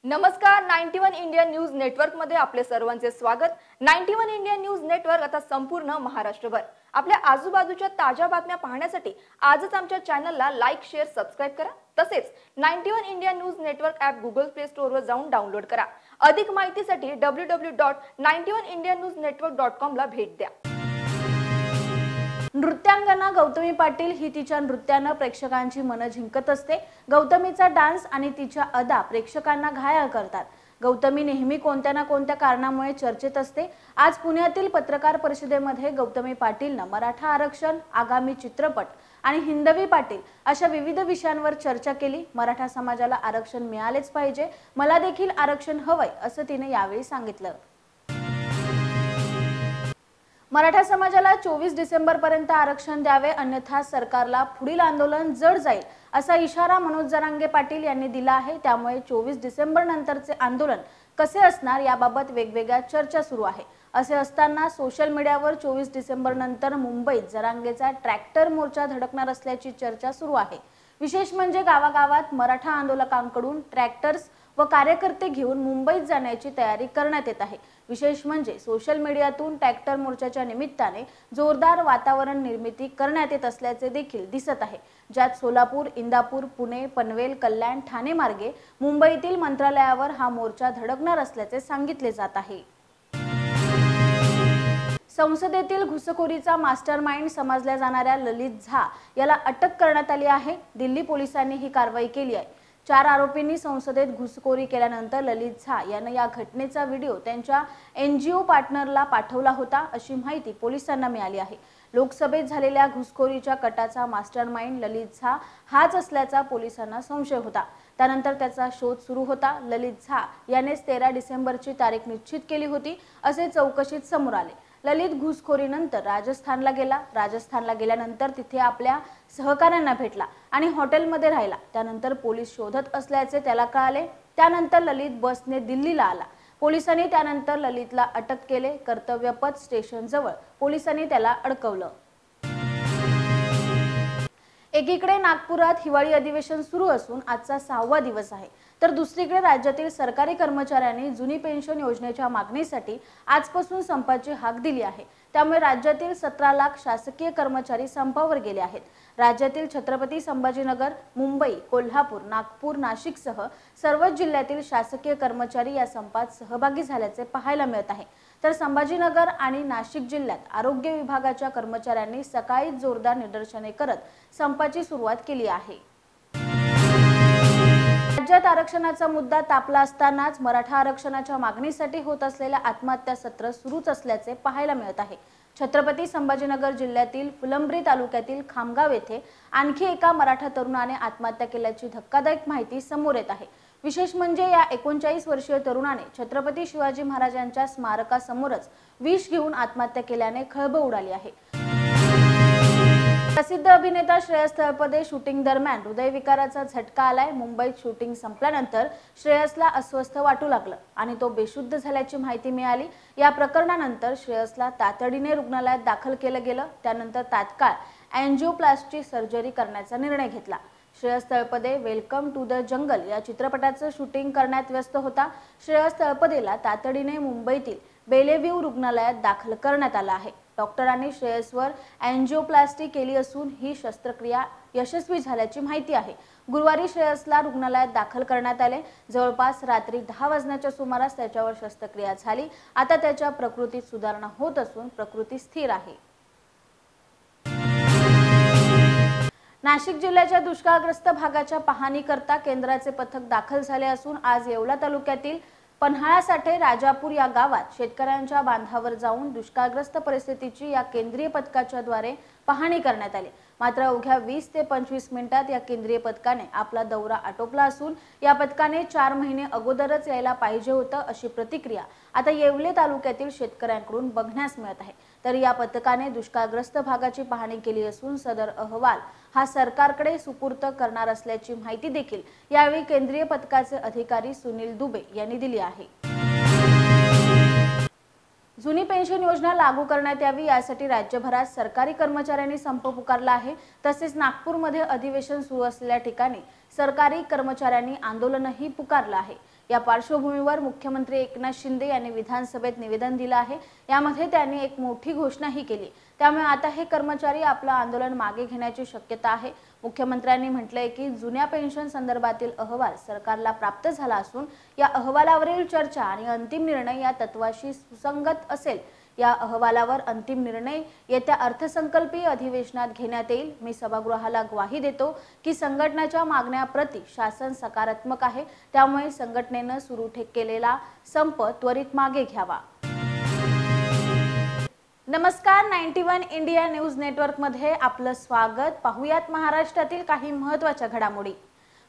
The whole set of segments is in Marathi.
नमस्कार. 91 इंडिया न्यूज नेटवर्क मध्ये आपले सर्वांचे स्वागत. 91 इंडिया न्यूज नेटवर्क आता संपूर्ण महाराष्ट्रभर आपल्या आजूबाजूच्या ताज्या बातम्या पाहण्यासाठी आजच आमच्या चॅनलला लाईक, शेअर, सबस्क्राइब करा. तसेच 91 India news network app Google play store वर जाऊन डाउनलोड करा. अधिक माहितीसाठी www.91indiannewsnetwork.com ला भेट द्या. नृत्यांगना गौतमी पाटील ही तिच्या नृत्याने प्रेक्षकांची मन जिंकत असते. गौतमीचा डान्स आणि तिच्या अदा प्रेक्षकांना घायल करतात. गौतमी नेहमी कोणत्या ना कोणत्या कारणामुळे चर्चेत असते. आज पुण्यातील पत्रकार परिषदेमध्ये गौतमी पाटीलने मराठा आरक्षण, आगामी चित्रपट आणि हिंदवी पाटील अशा विविध विषयांवर चर्चा केली. मराठा समाजाला आरक्षण मिळालेच पाहिजे, मला देखील आरक्षण हवंय असं तिने यावेळी सांगितलं. मराठा समाजाला 24 डिसेंबर पर्यंत आरक्षण द्यावे, अन्यथा सरकारला पुढील आंदोलन जड जाईल असा इशारा मनोज जरांगे पाटील यांनी दिला आहे. त्यामुळे 24 डिसेंबर नंतरचे आंदोलन कसे असणार याबाबत वेगवेगळ्या चर्चा सुरू आहे. असे असताना सोशल मीडियावर 24 डिसेंबर नंतर मुंबईत जरांगेचा ट्रॅक्टर मोर्चा धडकणार असल्याची चर्चा सुरू आहे. विशेष म्हणजे गावागावात मराठा आंदोलकांकडून ट्रॅक्टर्स व कार्यकर्ते घेऊन मुंबईत जाण्याची तयारी करण्यात येत आहे. विशेष म्हणजे सोशल मीडियातून ट्रॅक्टर मोर्चाच्या निमित्ताने जोरदार वातावरण निर्मिती करण्यात येत असल्याचे देखील दिसत आहे. ज्यात सोलापूर, इंदापूर, पुणे, पनवेल, कल्याण, ठाणे मार्गे मुंबईतील मंत्रालयावर हा मोर्चा धडकणार असल्याचे सांगितले जात आहे. संसदेतील घुसखोरीचा मास्टरमाइंड समजल्या जाणाऱ्या ललित झा याला अटक करण्यात आली आहे. दिल्ली पोलिसांनी ही कारवाई केली आहे. 4 आरोपींनी संसदेत घुसखोरी केल्यानंतर ललित झा याने या घटनेचा व्हिडिओ त्यांच्या NGO पार्टनरला पाठवला होता, अशी माहिती पोलिसांना मिळाली आहे. लोकसभेत झालेल्या घुसखोरीच्या कटाचा मास्टरमाइंड ललित झा हाच असल्याचा पोलिसांना संशय होता. त्यानंतर त्याचा शोध सुरू होता. ललित झा यानेच 13 डिसेंबरची तारीख निश्चित केली होती असे चौकशीत समोर आले. ललित घुसखोरीनंतर राजस्थानला गेला. राजस्थानला गेल्यानंतर तिथे आपल्या सहकाऱ्यांना भेटला आणि हॉटेलमध्ये राहिला. त्यानंतर पोलीस शोधत असल्याचे त्याला कळाले. त्यानंतर ललित बसने दिल्लीला आला. पोलिसांनी त्यानंतर ललितला अटक केले. कर्तव्यपथ स्टेशन जवळ पोलिसांनी त्याला अडकवलं. एकीकडे नागपुरात हिवाळी अधिवेशन सुरू असून आजचा 6वा दिवस आहे, तर दुसरीकडे राज्यातील सरकारी कर्मचाऱ्यांनी जुनी पेन्शन योजनेच्या मागणीसाठी आजपासून संपाची हाक दिली आहे. त्यामुळे राज्यातील 17 लाख शासकीय कर्मचारी संपावर गेले आहेत. राज्यातील छत्रपती संभाजीनगर, मुंबई, कोल्हापूर, नागपूर, नाशिकसह सर्वच जिल्ह्यातील शासकीय कर्मचारी या संपात सहभागी झाल्याचे पाहायला मिळत आहे. तर संभाजीनगर आणि नाशिक जिल्ह्यात आरोग्य विभागाच्या कर्मचाऱ्यांनी सकाळी जोरदार निदर्शने करत संपाची सुरुवात केली आहे. राज्यात आरक्षणाचा मुद्दा तापला असतानाच मराठा आरक्षणाच्या मागणीसाठी होत असलेल्या आत्महत्या सत्र सुरूच असल्याचे पाहायला मिळत आहे. छत्रपती संभाजीनगर जिल्ह्यातील फुलंब्री तालुक्यातील खामगाव येथे आणखी एका मराठा तरुणाने आत्महत्या केल्याची धक्कादायक माहिती समोर येत आहे. विशेष म्हणजे या 39 वर्षीय तरुणाने छत्रपती शिवाजी महाराजांच्या स्मारकासमोरच विष घेऊन आत्महत्या केल्याने खळबळ उडाली आहे. प्रसिद्ध अभिनेता श्रेयस तळपदे शूटिंग दरम्यान हृदयविकाराचा झटका आलाय. मुंबईत शूटिंग संपल्यानंतर श्रेयसला अस्वस्थ वाटू लागलं आणि तो बेशुद्ध झाल्याची माहिती मिळाली. या प्रकरणानंतर श्रेयसला तातडीने रुग्णालयात दाखल केलं गेलं. त्यानंतर तात्काळ अँजिओप्लास्टी सर्जरी करण्याचा निर्णय घेतला. Shreyas Talpade welcome to the jungle या चित्रपटाचं शूटिंग करण्यात व्यस्त होता. श्रेयस तळपदेला तातडीने मुंबईतील बेलेव्ह्यू रुग्णालयात दाखल करण्यात आलं आहे. डॉक्टरांनी श्रेयसवर अँजिओप्लास्टी केली असून ही शस्त्रक्रिया यशस्वी झाल्याची माहिती आहे. गुरुवारी श्रेयसला रुग्णालयात दाखल करण्यात आले. जवळपास रात्री 10 वाजण्याच्या सुमारास त्याच्यावर शस्त्रक्रिया झाली. आता त्याच्या प्रकृतीत सुधारणा होत असून प्रकृती स्थिर आहे. नाशिक जिल्ह्याच्या दुष्काळग्रस्त भागाच्या पाहणीकरता केंद्राचे पथक दाखल झाले असून आज येवला तालुक्यातील पन्हाळा साठे राजापूर या गावात शेतकऱ्यांच्या बांधावर जाऊन दुष्काळग्रस्त परिस्थितीची या केंद्रीय पथकाच्या द्वारे पाहणी करण्यात आली. मात्र अवघ्या 20 ते 25 मिनिटात या केंद्रीय पथकाने आपला दौरा आटोपला असून या पथकाने 4 महिने अगोदरच यायला पाहिजे होतं अशी प्रतिक्रिया आता येवले तालुक्यातील शेतकऱ्यांकडून बघण्यास मिळत आहे. तर या पथकाने दुष्काळग्रस्त भागाची पाहणी केली असून सदर अहवाल हा सरकारकडे सुपूर्द करणार असल्याची माहिती देखील यावेळी केंद्रीय पथकाचे अधिकारी सुनील दुबे यांनी दिली आहे. जुनी पेन्शन योजना लागू करण्यात यावी यासाठी राज्यभरात सरकारी कर्मचाऱ्यांनी संप पुकारला आहे. तसेच नागपूरमध्ये अधिवेशन सुरू असलेल्या ठिकाणी सरकारी कर्मचाऱ्यांनी आंदोलनही पुकारलं आहे. या पार्श्वभूमीवर मुख्यमंत्री एकनाथ शिंदे यांनी विधानसभेत निवेदन दिलं आहे। यामध्ये त्यांनी एक मोठी घोषणाही केली। त्यामुळे आता हे कर्मचारी आपलं आंदोलन मागे घेण्याची शक्यता आहे। मुख्यमंत्र्यांनी म्हटलंय की जुन्या पेन्शन संदर्भातील अहवाल सरकारला प्राप्त झाला असून या अहवालावरील चर्चा आणि अंतिम निर्णय या तत्वाशी सुसंगत असेल। या अहवालावर अंतिम निर्णय येत्या अर्थसंकल्पीय अधिवेशनात घेण्यात येईल। मी सभागृहाला ग्वाही देतो की संघटनेच्या मागण्याप्रती शासन सकारात्मक आहे, त्यामुळे संघटनेनं सुरू केलेला संप त्वरित मागे घ्यावा। नमस्कार, 91 इंडिया न्यूज नेटवर्क मध्ये आपलं स्वागत। पाहुयात महाराष्ट्रातील काही महत्त्वाच्या घडामोडी।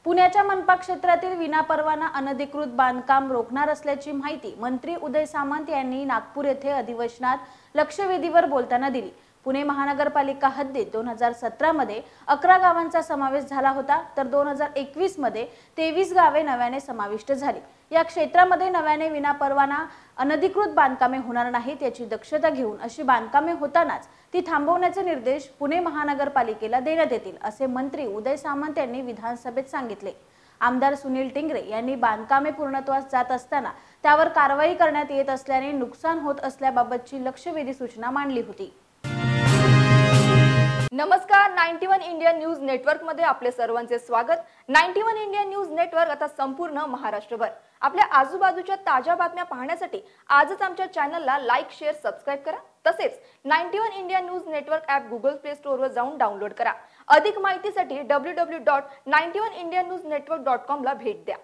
पुण्याच्या मनपा क्षेत्रातील विनापरवाना अनधिकृत बांधकाम रोखणार असल्याची माहिती मंत्री उदय सामंत यांनी नागपूर येथे अधिवेशनात लक्षवेधीवर बोलताना दिली। पुणे महानगरपालिका हद्दीत 2017 मध्ये 11 गावांचा समावेश झाला होता, तर 2021 मध्ये 23 गावे नव्याने समाविष्ट झाली। या क्षेत्रामध्ये नव्याने विनापरवाना अनधिकृत बांधकामे होणार नाहीत याची दक्षता घेऊन अशी बांधकामे होतानाच ती थांबवण्याचे निर्देश पुणे महानगरपालिकेला देण्यात येतील, असे मंत्री उदय सामंत यांनी विधानसभेत सांगितले। आमदार सुनील टिंगरे यांनी बांधकामे पूर्णत्वास जात असताना त्यावर कारवाई करण्यात येत असल्याने नुकसान होत असल्याबाबतची लक्षवेधी सूचना मांडली होती। नमस्कार, 91 इंडिया न्यूज नेटवर्क मध्ये आपले सर्वांचे स्वागत। 91 इंडिया न्यूज नेटवर्क आता संपूर्ण महाराष्ट्रभर आपल्या आजूबाजूच्या ताज्या बातम्या पाहण्यासाठी आजच आमच्या चॅनलला लाईक, शेअर, सबस्क्राइब करा। तसेच 91 India news network app Google play store वर जाऊन डाउनलोड करा। अधिक माहितीसाठी www.91indianewsnetwork.com ला भेट द्या।